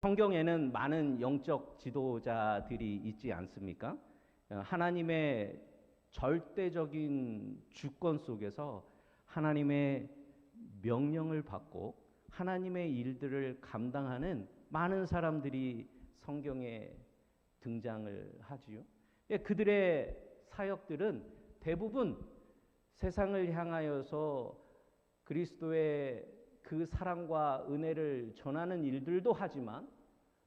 성경에는 많은 영적 지도자들이 있지 않습니까? 하나님의 절대적인 주권 속에서 하나님의 명령을 받고 하나님의 일들을 감당하는 많은 사람들이 성경에 등장을 하지요. 그들의 사역들은 대부분 세상을 향하여서 그리스도의 그 사랑과 은혜를 전하는 일들도 하지만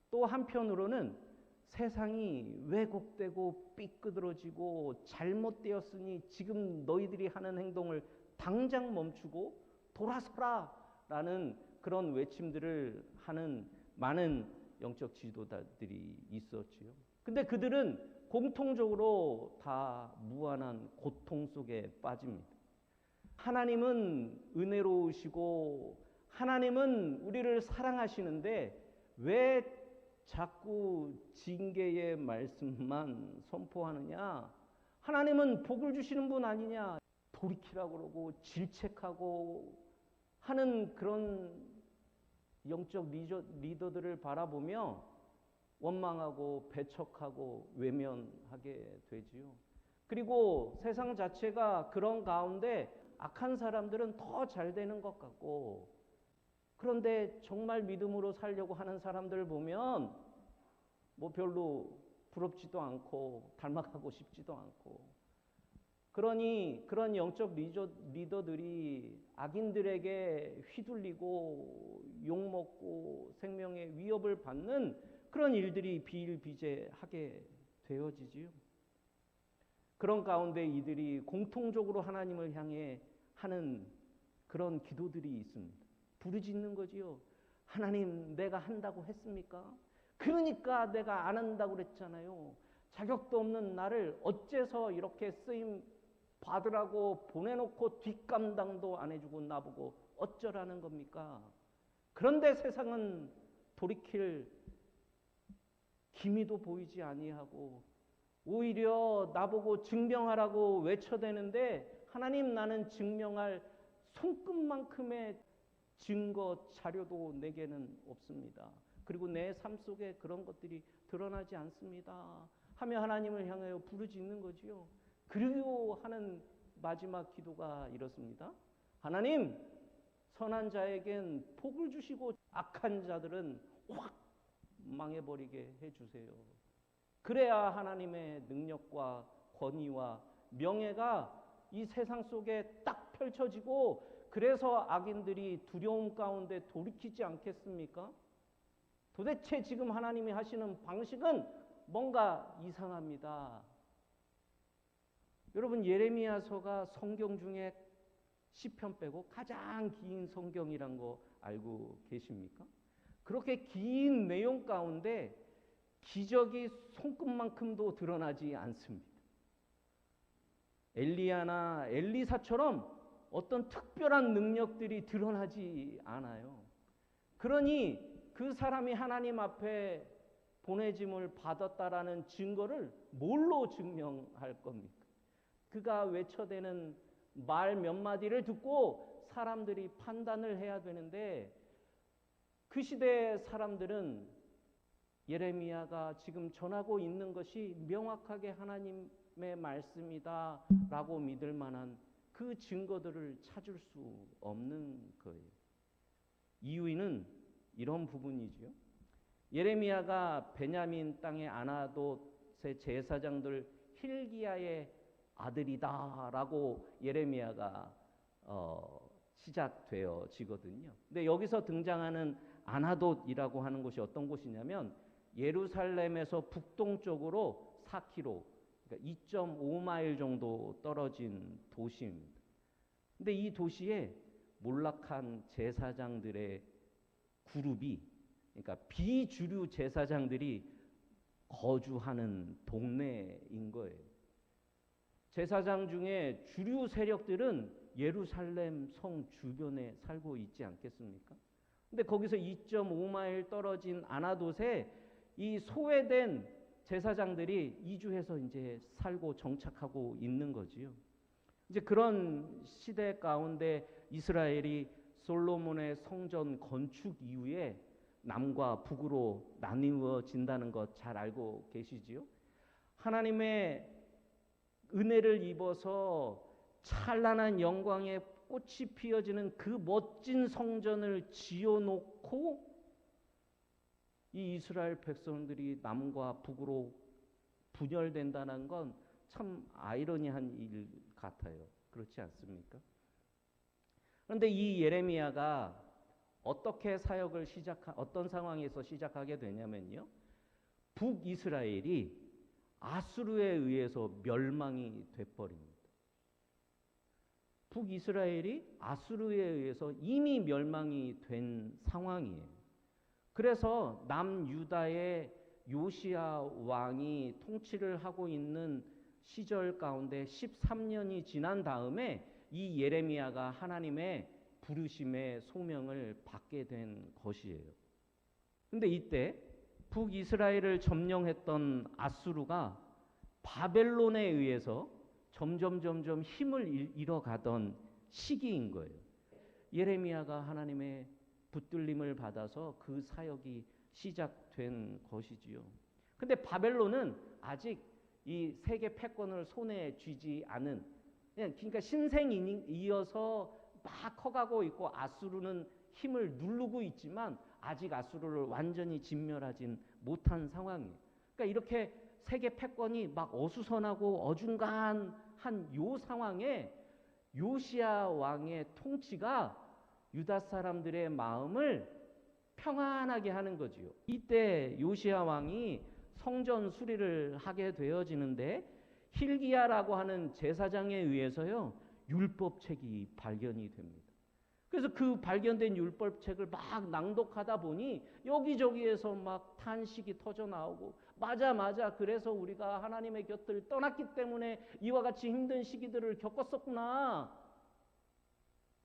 또 한편으로는 세상이 왜곡되고 삐끗어지고 잘못되었으니 지금 너희들이 하는 행동을 당장 멈추고 돌아서라 라는 그런 외침들을 하는 많은 영적 지도자들이 있었지요. 근데 그들은 공통적으로 다 무한한 고통 속에 빠집니다. 하나님은 은혜로우시고 하나님은 우리를 사랑하시는데 왜 자꾸 징계의 말씀만 선포하느냐? 하나님은 복을 주시는 분 아니냐? 돌이키라고 그러고 질책하고 하는 그런 영적 리더들을 바라보며 원망하고 배척하고 외면하게 되지요. 그리고 세상 자체가 그런 가운데 악한 사람들은 더 잘 되는 것 같고, 그런데 정말 믿음으로 살려고 하는 사람들을 보면 뭐 별로 부럽지도 않고 닮아가고 싶지도 않고, 그러니 그런 영적 리더들이 악인들에게 휘둘리고 욕먹고 생명의 위협을 받는 그런 일들이 비일비재하게 되어지지요. 그런 가운데 이들이 공통적으로 하나님을 향해 하는 그런 기도들이 있습니다. 부르짖는 거지요. 하나님, 내가 한다고 했습니까? 그러니까 내가 안 한다고 그랬잖아요. 자격도 없는 나를 어째서 이렇게 쓰임 받으라고 보내놓고 뒷감당도 안 해주고 나보고 어쩌라는 겁니까? 그런데 세상은 돌이킬 기미도 보이지 아니하고 오히려 나보고 증명하라고 외쳐대는데, 하나님, 나는 증명할 손끝만큼의 증거 자료도 내게는 없습니다. 그리고 내 삶 속에 그런 것들이 드러나지 않습니다 하며 하나님을 향하여 부르짖는 거지요. 그리고 하는 마지막 기도가 이렇습니다. 하나님, 선한 자에겐 복을 주시고 악한 자들은 확 망해버리게 해주세요. 그래야 하나님의 능력과 권위와 명예가 이 세상 속에 딱 펼쳐지고, 그래서 악인들이 두려움 가운데 돌이키지 않겠습니까? 도대체 지금 하나님이 하시는 방식은 뭔가 이상합니다. 여러분, 예레미야서가 성경 중에 시편 빼고 가장 긴 성경이란 거 알고 계십니까? 그렇게 긴 내용 가운데 기적이 손끝만큼도 드러나지 않습니다. 엘리야나 엘리사처럼 어떤 특별한 능력들이 드러나지 않아요. 그러니 그 사람이 하나님 앞에 보내짐을 받았다라는 증거를 뭘로 증명할 겁니까? 그가 외쳐대는 말 몇 마디를 듣고 사람들이 판단을 해야 되는데, 그 시대의 사람들은 예레미야가 지금 전하고 있는 것이 명확하게 하나님의 말씀이다 라고 믿을 만한 그 증거들을 찾을 수 없는 거예요. 이유는 이런 부분이지요. 예레미야가 베냐민 땅의 아나돗의 제사장들 hil기야의 아들이다 라고 예레미야가 시작되어지거든요. 근데 여기서 등장하는 아나돗이라고 하는 곳이 어떤 곳이냐면 예루살렘에서 북동쪽으로 4km, 그러니까 2.5마일 정도 떨어진 도시입니다. 근데 이 도시에 몰락한 제사장들의 그룹이, 그러니까 비주류 제사장들이 거주하는 동네인 거예요. 제사장 중에 주류 세력들은 예루살렘 성 주변에 살고 있지 않겠습니까? 근데 거기서 2.5마일 떨어진 아나돗에 이 소외된 제사장들이 이주해서 이제 살고 정착하고 있는 거지요. 이제 그런 시대 가운데 이스라엘이 솔로몬의 성전 건축 이후에 남과 북으로 나뉘어진다는 것 잘 알고 계시지요? 하나님의 은혜를 입어서 찬란한 영광의 꽃이 피어지는 그 멋진 성전을 지어놓고 이 이스라엘 백성들이 남과 북으로 분열된다는 건 참 아이러니한 일 같아요. 그렇지 않습니까? 그런데 이 예레미야가 어떻게 사역을 어떤 상황에서 시작하게 되냐면요. 북이스라엘이 아수르에 의해서 멸망이 돼버립니다. 북이스라엘이 아수르에 의해서 이미 멸망이 된 상황이에요. 그래서 남유다의 요시야 왕이 통치를 하고 있는 시절 가운데 13년이 지난 다음에 이 예레미야가 하나님의 부르심의 소명을 받게 된 것이에요. 근데 이때 북이스라엘을 점령했던 아수르가 바벨론에 의해서 점점 힘을 잃어가던 시기인 거예요. 예레미야가 하나님의 붙들림을 받아서 그 사역이 시작된 것이지요. 근데 바벨론은 아직 이 세계 패권을 손에 쥐지 않은, 그러니까 신생이어서 막 커가고 있고 아수르는 힘을 누르고 있지만 아직 아수르를 완전히 진멸하진 못한 상황이에요. 그러니까 이렇게 세계 패권이 막 어수선하고 어중간한 요 상황에 요시야 왕의 통치가 유다 사람들의 마음을 평안하게 하는 거지요. 이때 요시야 왕이 성전 수리를 하게 되어지는데 hil기야라고 하는 제사장에 의해서요 율법책이 발견이 됩니다. 그래서 그 발견된 율법책을 막 낭독하다 보니 여기저기에서 막 탄식이 터져 나오고 맞아 그래서 우리가 하나님의 곁을 떠났기 때문에 이와 같이 힘든 시기들을 겪었었구나.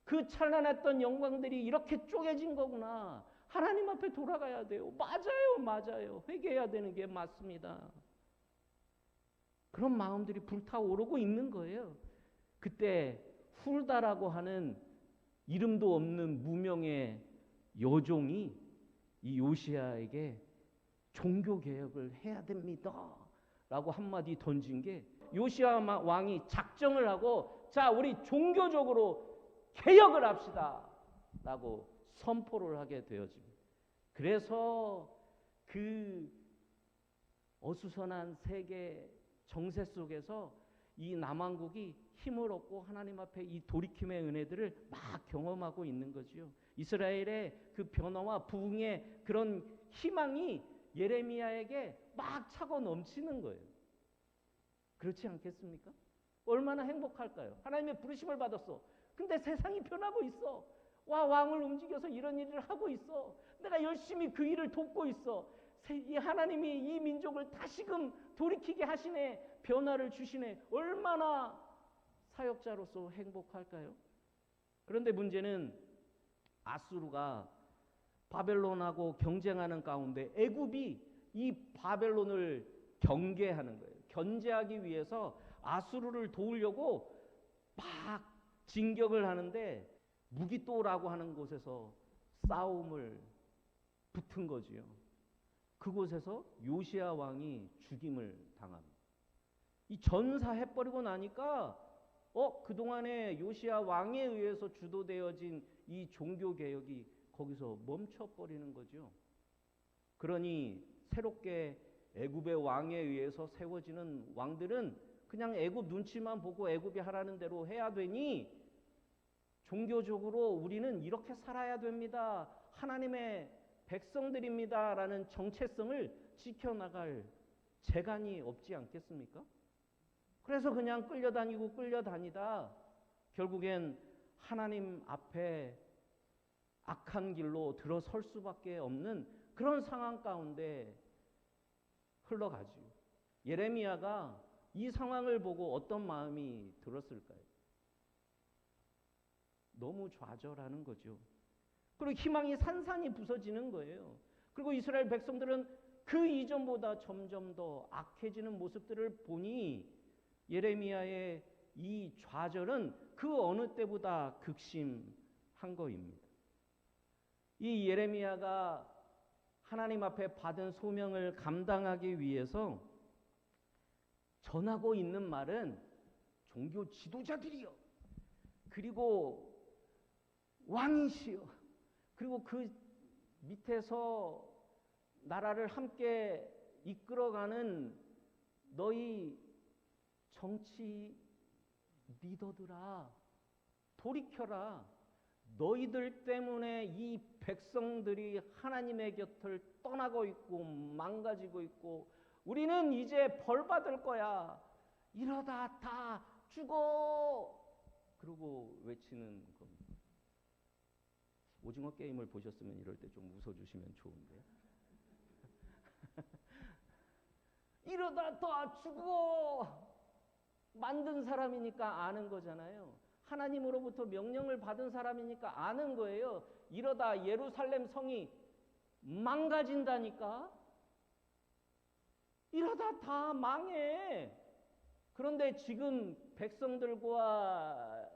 그 찬란했던 영광들이 이렇게 쪼개진 거구나. 하나님 앞에 돌아가야 돼요. 맞아요. 회개해야 되는 게 맞습니다. 그런 마음들이 불타오르고 있는 거예요. 그때 훌다라고 하는 이름도 없는 무명의 여종이 이 요시야에게 종교개혁을 해야 됩니다 라고 한마디 던진 게 요시야 왕이 작정을 하고 자 우리 종교적으로 개혁을 합시다 라고 선포를 하게 되어집니다. 그래서 그 어수선한 세계 정세 속에서 이 남왕국이 힘을 얻고 하나님 앞에 이 돌이킴의 은혜들을 막 경험하고 있는 거지요. 이스라엘의 그 변화와 부흥의 그런 희망이 예레미야에게 막 차고 넘치는 거예요. 그렇지 않겠습니까? 얼마나 행복할까요? 하나님의 부르심을 받았어. 근데 세상이 변하고 있어. 왕을 움직여서 이런 일을 하고 있어. 내가 열심히 그 일을 돕고 있어. 이 하나님이 이 민족을 다시금 돌이키게 하시네. 변화를 주시네. 얼마나 사역자로서 행복할까요? 그런데 문제는 아수르가 바벨론하고 경쟁하는 가운데 애굽이 이 바벨론을 경계하는 거예요. 견제하기 위해서 아수르를 도우려고 막 진격을 하는데 무기또라고 하는 곳에서 싸움을 붙은 거지요. 그곳에서 요시야 왕이 죽임을 당합니다. 이 전사해버리고 나니까 그동안에 요시야 왕에 의해서 주도되어진 이 종교개혁이 거기서 멈춰버리는 거죠. 그러니 새롭게 애굽의 왕에 의해서 세워지는 왕들은 그냥 애굽 눈치만 보고 애굽이 하라는 대로 해야 되니 종교적으로 우리는 이렇게 살아야 됩니다. 하나님의 백성들입니다. 라는 정체성을 지켜나갈 재간이 없지 않겠습니까? 그래서 그냥 끌려다니다 결국엔 하나님 앞에 악한 길로 들어설 수밖에 없는 그런 상황 가운데 흘러가죠. 예레미야가 이 상황을 보고 어떤 마음이 들었을까요? 너무 좌절하는 거죠. 그리고 희망이 산산이 부서지는 거예요. 그리고 이스라엘 백성들은 그 이전보다 점점 더 악해지는 모습들을 보니 예레미야의 이 좌절은 그 어느 때보다 극심한 거입니다. 이 예레미야가 하나님 앞에 받은 소명을 감당하기 위해서 전하고 있는 말은 종교 지도자들이요, 그리고 왕이시여, 그리고 그 밑에서 나라를 함께 이끌어가는 너희 정치 리더들아, 돌이켜라. 너희들 때문에 이 백성들이 하나님의 곁을 떠나고 있고 망가지고 있고 우리는 이제 벌 받을 거야. 이러다 다 죽어. 그러고 외치는 겁니다. 오징어 게임을 보셨으면 이럴 때 좀 웃어주시면 좋은데. 이러다 다 죽어. 만든 사람이니까 아는 거잖아요. 하나님으로부터 명령을 받은 사람이니까 아는 거예요. 이러다 예루살렘 성이 망가진다니까. 이러다 다 망해. 그런데 지금 백성들과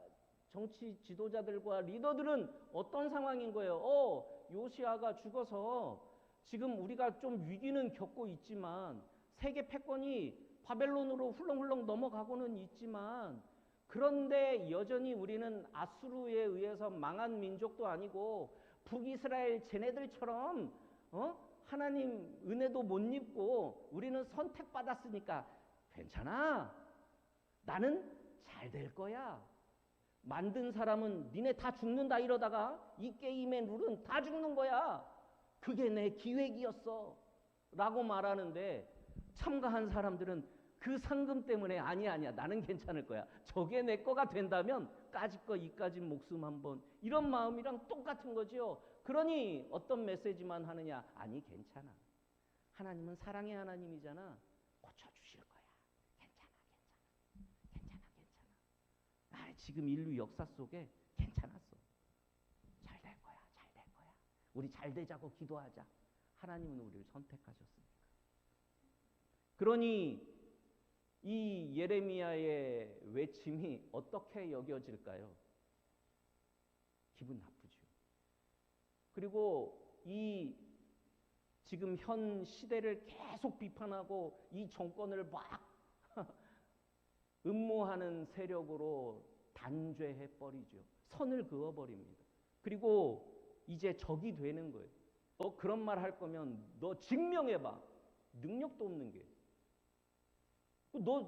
정치 지도자들과 리더들은 어떤 상황인 거예요? 요시아가 죽어서 지금 우리가 좀 위기는 겪고 있지만 세계 패권이 바벨론으로 훌렁훌렁 넘어가고는 있지만 그런데 여전히 우리는 아수르에 의해서 망한 민족도 아니고 북이스라엘 쟤네들처럼 하나님 은혜도 못 입고 우리는 선택받았으니까 괜찮아. 나는 잘 될 거야. 만든 사람은 니네 다 죽는다 이러다가 이 게임의 룰은 다 죽는 거야. 그게 내 기획이었어. 라고 말하는데 참가한 사람들은 그 상금 때문에 아니야 나는 괜찮을 거야. 저게 내 거가 된다면 까짓 거 이까짓 목숨 한번, 이런 마음이랑 똑같은 거죠. 그러니 어떤 메시지만 하느냐? 아니 괜찮아. 하나님은 사랑의 하나님이잖아. 고쳐주실 거야. 괜찮아. 지금 인류 역사 속에 괜찮았어. 잘 될 거야. 우리 잘 되자고 기도하자. 하나님은 우리를 선택하셨습니다. 그러니 이 예레미야의 외침이 어떻게 여겨질까요? 기분 나쁘죠. 그리고 이 지금 현 시대를 계속 비판하고 이 정권을 막 음모하는 세력으로 단죄해버리죠. 선을 그어버립니다. 그리고 이제 적이 되는 거예요. 너 그런 말 할 거면 너 증명해봐. 능력도 없는 게.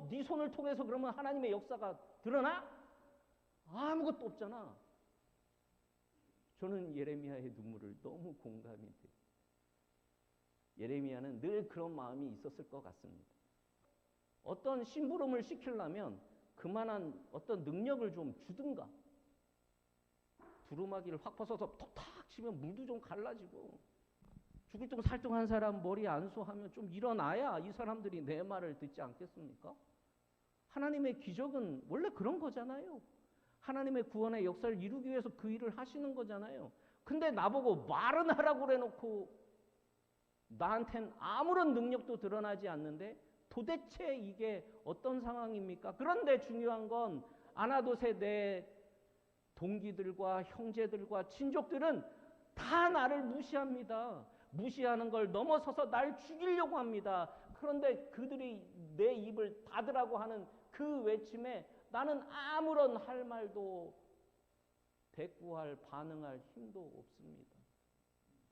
네 손을 통해서 그러면 하나님의 역사가 드러나? 아무것도 없잖아. 저는 예레미야의 눈물을 너무 공감이 돼요. 예레미야는 늘 그런 마음이 있었을 것 같습니다. 어떤 심부름을 시키려면 그만한 어떤 능력을 좀 주든가. 두루마기를 확 벗어서 톡탁 치면 물도 좀 갈라지고, 죽을 좀 살뚱한 사람 머리 안수하면 좀 일어나야 이 사람들이 내 말을 듣지 않겠습니까? 하나님의 기적은 원래 그런 거잖아요. 하나님의 구원의 역사를 이루기 위해서 그 일을 하시는 거잖아요. 근데 나보고 말은 하라고 그래놓고 나한텐 아무런 능력도 드러나지 않는데 도대체 이게 어떤 상황입니까? 그런데 중요한 건 아나돗의 내 동기들과 형제들과 친족들은 다 나를 무시합니다. 무시하는 걸 넘어서서 날 죽이려고 합니다. 그런데 그들이 내 입을 닫으라고 하는 그 외침에 나는 아무런 할 말도 대꾸할, 반응할 힘도 없습니다.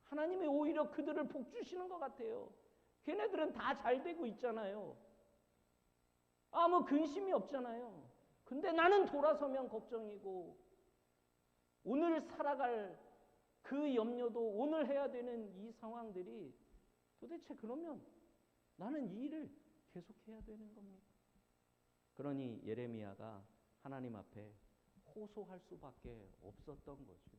하나님이 오히려 그들을 복주시는 것 같아요. 걔네들은 다 잘 되고 있잖아요. 아무 근심이 없잖아요. 근데 나는 돌아서면 걱정이고 오늘 살아갈 그 염려도, 오늘 해야 되는 이 상황들이 도대체 그러면 나는 이 일을 계속해야 되는 겁니다. 그러니 예레미야가 하나님 앞에 호소할 수밖에 없었던 거죠.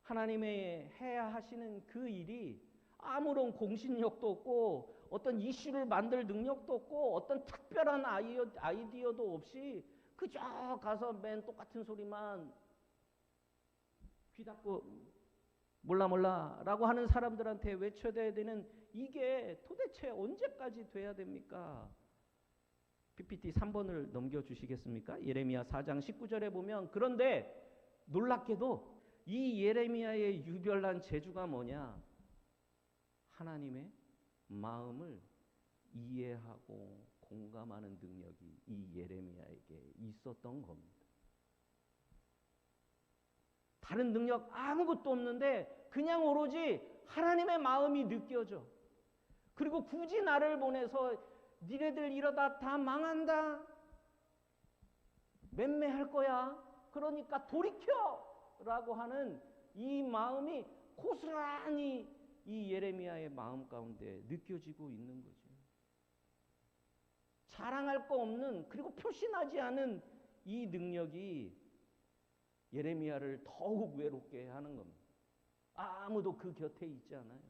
하나님의 해야 하시는 그 일이 아무런 공신력도 없고 어떤 이슈를 만들 능력도 없고 어떤 특별한 아이디어도 없이 그저 가서 맨 똑같은 소리만 귀 닫고 몰라 라고 하는 사람들한테 외쳐야 되는 이게 도대체 언제까지 돼야 됩니까? PPT 3번을 넘겨주시겠습니까? 예레미야 4장 19절에 보면, 그런데 놀랍게도 이 예레미야의 유별난 재주가 뭐냐? 하나님의 마음을 이해하고 공감하는 능력이 이 예레미야에게 있었던 겁니다. 다른 능력 아무것도 없는데 그냥 오로지 하나님의 마음이 느껴져. 그리고 굳이 나를 보내서 니네들 이러다 다 망한다. 맴매할 거야. 그러니까 돌이켜! 라고 하는 이 마음이 고스란히 이 예레미야의 마음 가운데 느껴지고 있는 거죠. 자랑할 거 없는, 그리고 표시나지 않은 이 능력이 예레미야를 더욱 외롭게 하는 겁니다. 아무도 그 곁에 있지 않아요.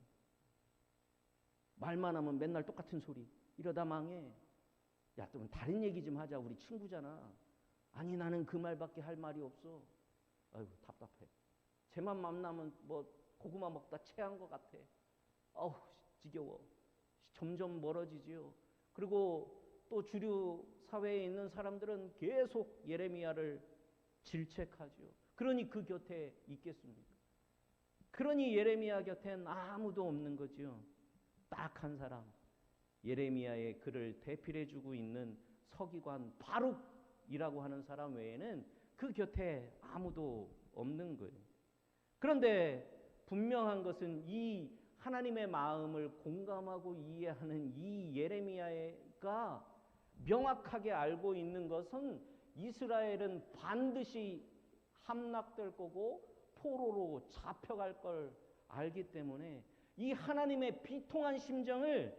말만 하면 맨날 똑같은 소리. 이러다 망해. 야, 좀 다른 얘기 좀 하자. 우리 친구잖아. 아니, 나는 그 말밖에 할 말이 없어. 아이고, 답답해. 쟤만 만나면 뭐 고구마 먹다 체한 것 같아. 아우, 지겨워. 점점 멀어지지요. 그리고 또 주류 사회에 있는 사람들은 계속 예레미야를 질책하죠. 그러니 그 곁에 있겠습니까? 그러니 예레미야 곁엔 아무도 없는 거죠. 딱 한 사람, 예레미야의 글을 대필해주고 있는 서기관 바룩이라고 하는 사람 외에는 그 곁에 아무도 없는 거예요. 그런데 분명한 것은 이 하나님의 마음을 공감하고 이해하는 이 예레미야가 명확하게 알고 있는 것은 이스라엘은 반드시 함락될 거고 포로로 잡혀갈 걸 알기 때문에 이 하나님의 비통한 심정을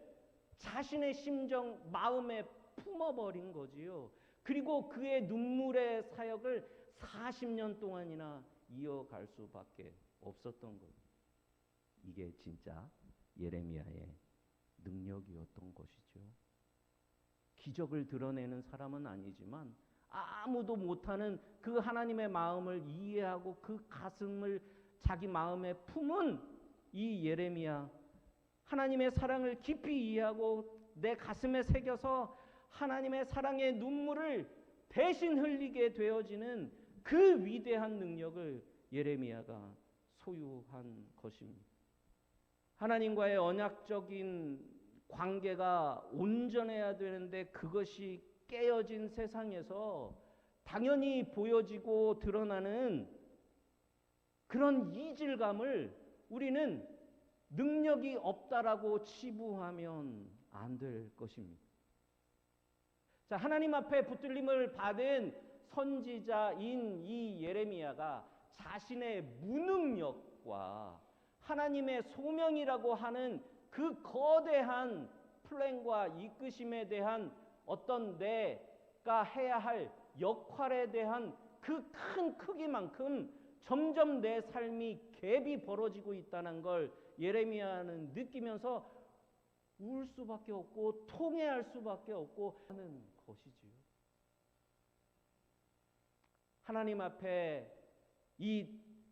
자신의 심정, 마음에 품어버린 거지요. 그리고 그의 눈물의 사역을 40년 동안이나 이어갈 수밖에 없었던 거예요. 이게 진짜 예레미야의 능력이었던 것이죠. 기적을 드러내는 사람은 아니지만 아무도 못하는 그 하나님의 마음을 이해하고 그 가슴을 자기 마음에 품은 이 예레미야, 하나님의 사랑을 깊이 이해하고 내 가슴에 새겨서 하나님의 사랑의 눈물을 대신 흘리게 되어지는 그 위대한 능력을 예레미야가 소유한 것입니다. 하나님과의 언약적인 관계가 온전해야 되는데 그것이 깨어진 세상에서 당연히 보여지고 드러나는 그런 이질감을 우리는 능력이 없다라고 치부하면 안 될 것입니다. 자, 하나님 앞에 붙들림을 받은 선지자인 이 예레미야가 자신의 무능력과 하나님의 소명이라고 하는 그 거대한 플랜과 이끄심에 대한 어떤 내가 해야 할 역할에 대한 그 큰 크기만큼 점점 내 삶이 갭이 벌어지고 있다는 걸 예레미야는 느끼면서 울 수밖에 없고 통회할 수밖에 없고 하는 것이지요. 하나님 앞에 이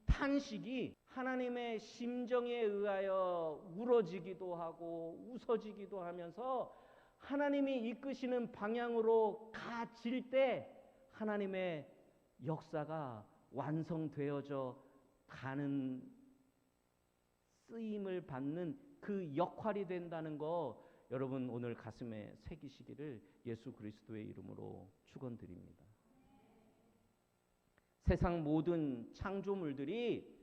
탄식이 하나님의 심정에 의하여 울어지기도 하고 웃어지기도 하면서 하나님이 이끄시는 방향으로 가질 때 하나님의 역사가 완성되어져 가는 쓰임을 받는 그 역할이 된다는 거 여러분 오늘 가슴에 새기시기를 예수 그리스도의 이름으로 축원드립니다. 세상 모든 창조물들이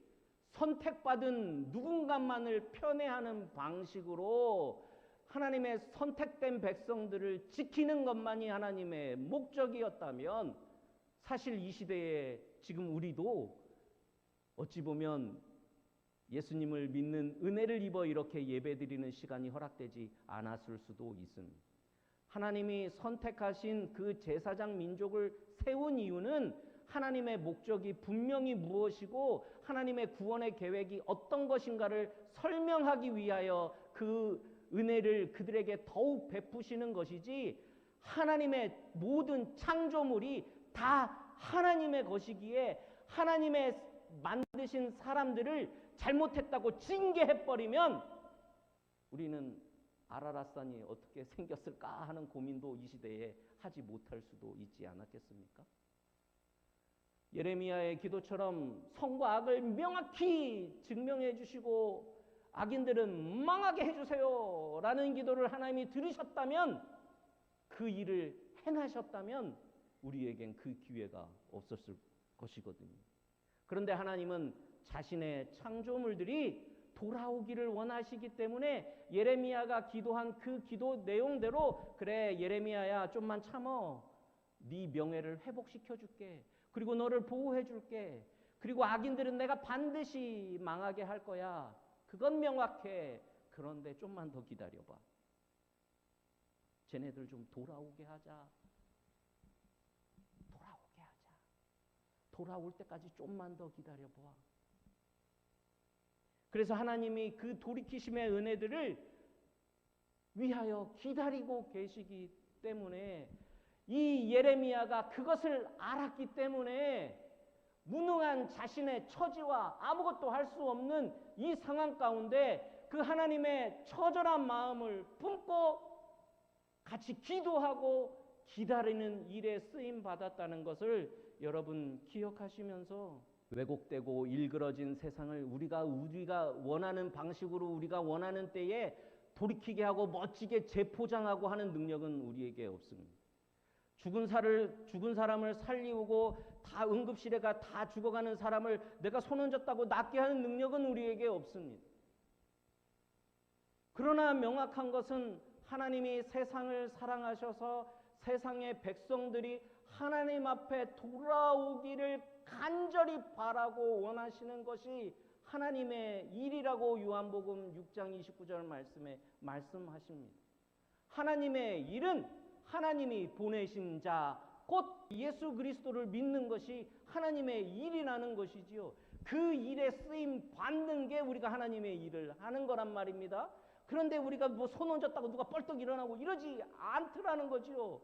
선택받은 누군가만을 편애하는 방식으로 하나님의 선택된 백성들을 지키는 것만이 하나님의 목적이었다면 사실 이 시대에 지금 우리도 어찌 보면 예수님을 믿는 은혜를 입어 이렇게 예배드리는 시간이 허락되지 않았을 수도 있습니다. 하나님이 선택하신 그 제사장 민족을 세운 이유는 하나님의 목적이 분명히 무엇이고 하나님의 구원의 계획이 어떤 것인가를 설명하기 위하여 그 은혜를 그들에게 더욱 베푸시는 것이지 하나님의 모든 창조물이 다 하나님의 것이기에 하나님의 만드신 사람들을 잘못했다고 징계해버리면 우리는 아라랏산이 어떻게 생겼을까 하는 고민도 이 시대에 하지 못할 수도 있지 않았겠습니까? 예레미야의 기도처럼 선과 악을 명확히 증명해 주시고 악인들은 망하게 해주세요 라는 기도를 하나님이 들으셨다면, 그 일을 행하셨다면 우리에겐 그 기회가 없었을 것이거든요. 그런데 하나님은 자신의 창조물들이 돌아오기를 원하시기 때문에 예레미야가 기도한 그 기도 내용대로, 그래 예레미야야 좀만 참어, 네 명예를 회복시켜 줄게, 그리고 너를 보호해 줄게, 그리고 악인들은 내가 반드시 망하게 할 거야, 그건 명확해. 그런데 좀만 더 기다려봐. 쟤네들 좀 돌아오게 하자. 돌아오게 하자. 돌아올 때까지 좀만 더 기다려봐. 그래서 하나님이 그 돌이키심의 은혜들을 위하여 기다리고 계시기 때문에, 이 예레미야가 그것을 알았기 때문에 무능한 자신의 처지와 아무것도 할 수 없는 이 상황 가운데 그 하나님의 처절한 마음을 품고 같이 기도하고 기다리는 일에 쓰임 받았다는 것을 여러분 기억하시면서, 왜곡되고 일그러진 세상을 우리가 원하는 방식으로 우리가 원하는 때에 돌이키게 하고 멋지게 재포장하고 하는 능력은 우리에게 없습니다. 죽은 사람을 살리우고 다 응급실에 다 죽어가는 사람을 내가 손 얹었다고 낫게 하는 능력은 우리에게 없습니다. 그러나 명확한 것은 하나님이 세상을 사랑하셔서 세상의 백성들이 하나님 앞에 돌아오기를 간절히 바라고 원하시는 것이 하나님의 일이라고 요한복음 6장 29절 말씀에 말씀하십니다. 하나님의 일은 하나님이 보내신 자, 곧 예수 그리스도를 믿는 것이 하나님의 일이라는 것이지요. 그 일에 쓰임 받는 게 우리가 하나님의 일을 하는 거란 말입니다. 그런데 우리가 뭐 손 얹었다고 누가 뻘떡 일어나고 이러지 않더라는 거지요.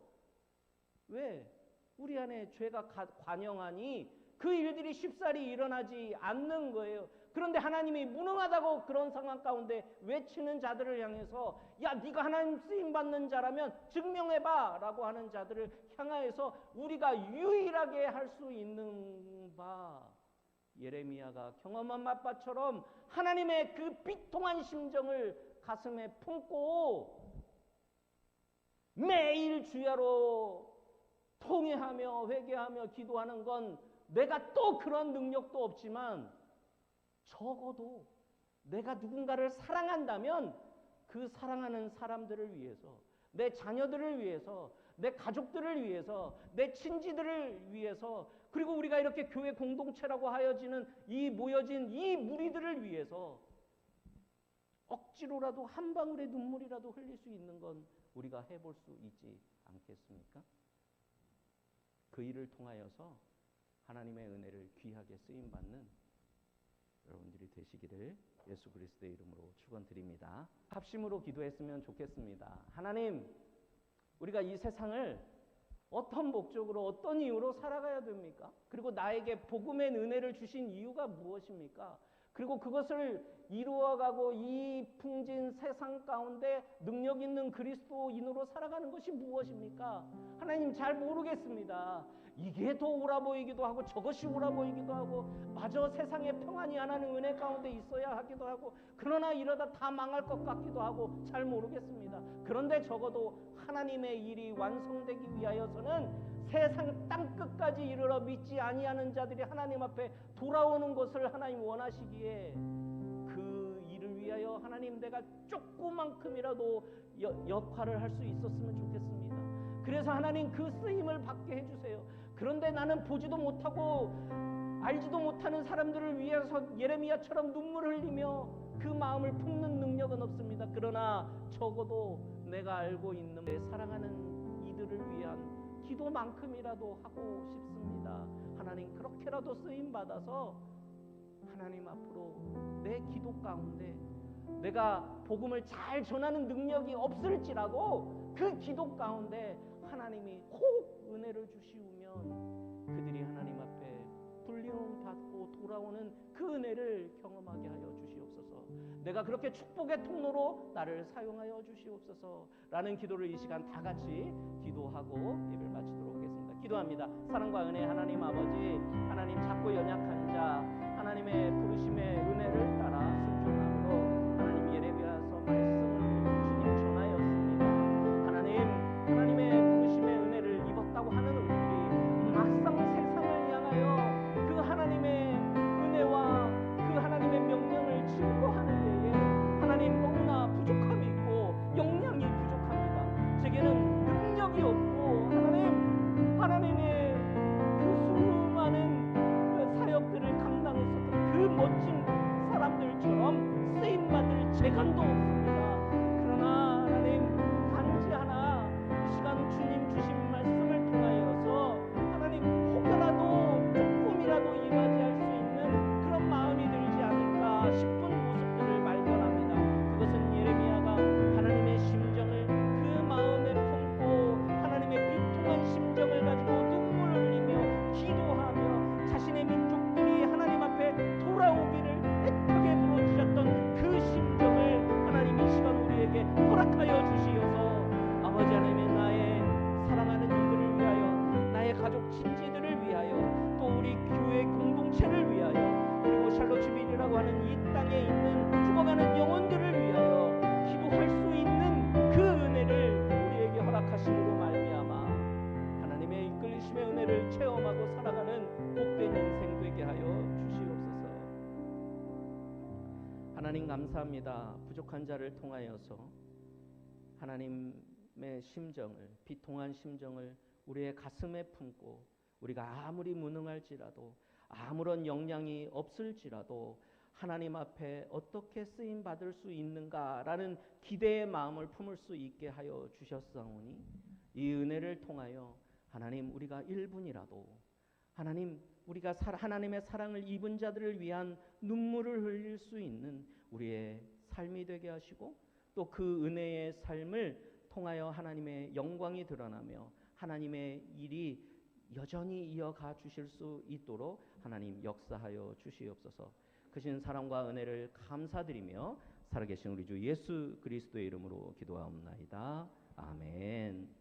왜? 우리 안에 죄가 관영하니 그 일들이 쉽사리 일어나지 않는 거예요. 그런데 하나님이 무능하다고 그런 상황 가운데 외치는 자들을 향해서, 야 네가 하나님 쓰임받는 자라면 증명해봐 라고 하는 자들을 향하여서 우리가 유일하게 할 수 있는 바, 예레미야가 경험한 맛바처럼 하나님의 그 비통한 심정을 가슴에 품고 매일 주야로 통회하며 회개하며 기도하는 건, 내가 또 그런 능력도 없지만 적어도 내가 누군가를 사랑한다면 그 사랑하는 사람들을 위해서, 내 자녀들을 위해서, 내 가족들을 위해서, 내 친지들을 위해서, 그리고 우리가 이렇게 교회 공동체라고 하여지는 이 모여진 이 무리들을 위해서 억지로라도 한 방울의 눈물이라도 흘릴 수 있는 건 우리가 해볼 수 있지 않겠습니까? 그 일을 통하여서 하나님의 은혜를 귀하게 쓰임받는 여러분들이 되시기를 예수 그리스도의 이름으로 축원드립니다. 합심으로 기도했으면 좋겠습니다. 하나님, 우리가 이 세상을 어떤 목적으로 어떤 이유로 살아가야 됩니까? 그리고 나에게 복음의 은혜를 주신 이유가 무엇입니까? 그리고 그것을 이루어가고 이 풍진 세상 가운데 능력 있는 그리스도인으로 살아가는 것이 무엇입니까? 하나님, 잘 모르겠습니다. 이게 더 옳아 보이기도 하고 저것이 옳아 보이기도 하고, 마저 세상에 평안이 하나님 은혜 가운데 있어야 하기도 하고, 그러나 이러다 다 망할 것 같기도 하고 잘 모르겠습니다. 그런데 적어도 하나님의 일이 완성되기 위하여서는 세상 땅끝까지 이르러 믿지 아니하는 자들이 하나님 앞에 돌아오는 것을 하나님 원하시기에, 그 일을 위하여 하나님, 내가 조그만큼이라도 역할을 할 수 있었으면 좋겠습니다. 그래서 하나님, 그 쓰임을 받게 해주세요. 그런데 나는 보지도 못하고 알지도 못하는 사람들을 위해서 예레미야처럼 눈물을 흘리며 그 마음을 품는 능력은 없습니다. 그러나 적어도 내가 알고 있는 내 사랑하는 이들을 위한 기도만큼이라도 하고 싶습니다. 하나님, 그렇게라도 쓰임받아서 하나님 앞으로 내 기도 가운데 내가 복음을 잘 전하는 능력이 없을지라도 그 기도 가운데 하나님이 혹 은혜를 주시우면 그들이 하나님 앞에 불리움 받고 돌아오는 그 은혜를 경험하게 하여 주시옵소서. 내가 그렇게 축복의 통로로 나를 사용하여 주시옵소서 라는 기도를 이 시간 다 같이 기도하고 예배를 마치도록 하겠습니다. 기도합니다. 사랑과 은혜 하나님 아버지, 하나님 작고 연약한 자, 하나님의 부르심의 은혜를 따라 순종함으로 말씀을 주님 전하였습니다. 하나님의 부르심의 은혜를 입었다고 하는 우리들이 막상 세상을 향하여 그 하나님의 은혜와 그 하나님의 명령을 증거하는 때에 하나님 너무나 부족함이 있고 역량이 부족합니다. 제게는 능력이 없고 하나님의 그 수많은 사역들을 감당했었던 그 멋진 사람들처럼 쓰임받을 재간도 없습니다. 그러나 하나님 단지 하나 이 시간 주님 주신 말씀을 통하여서 하나님 혹여라도 조금이라도 이바지할 수 있는 그런 마음이 들지 않을까 싶은 모습들을 발견합니다. 그것은 예레미야가 하나님의 심정을 그 마음에 품고 하나님의 비통한 심정을 가지고 눈물을 흘리며 기도하며 자신의 민족들이 하나님 앞에 돌아오기를 애타게 부르짖었던 그 심정을 하나님 이 시간 우리에게 허락하여 주시어서 아버지 하나님의 나의 사랑하는 이들을 위하여 나의 가족 친지들을 위하여 또 우리 교회 공동체를 위하여 그리고 샬롯주빌이라고 하는 이 땅에 있는 죽어가는 영혼들을 위하여 기도할 수 있는 그 은혜를 우리에게 허락하심으로 말미암아 하나님의 이끌리심의 은혜를 체험하고 살아가는 복된 인생 되게 하여 주시옵소서. 하나님 감사합니다. 부족한 자를 통하여서 하나님의 심정을, 비통한 심정을 우리의 가슴에 품고 우리가 아무리 무능할지라도 아무런 역량이 없을지라도 하나님 앞에 어떻게 쓰임 받을 수 있는가라는 기대의 마음을 품을 수 있게 하여 주셨사오니 이 은혜를 통하여 하나님 우리가 1분이라도 하나님 우리가 하나님의 사랑을 입은 자들을 위한 눈물을 흘릴 수 있는 우리의 삶이 되게 하시고 또 그 은혜의 삶을 통하여 하나님의 영광이 드러나며 하나님의 일이 여전히 이어가 주실 수 있도록 하나님 역사하여 주시옵소서. 크신 사랑과 은혜를 감사드리며 살아계신 우리 주 예수 그리스도의 이름으로 기도하옵나이다. 아멘.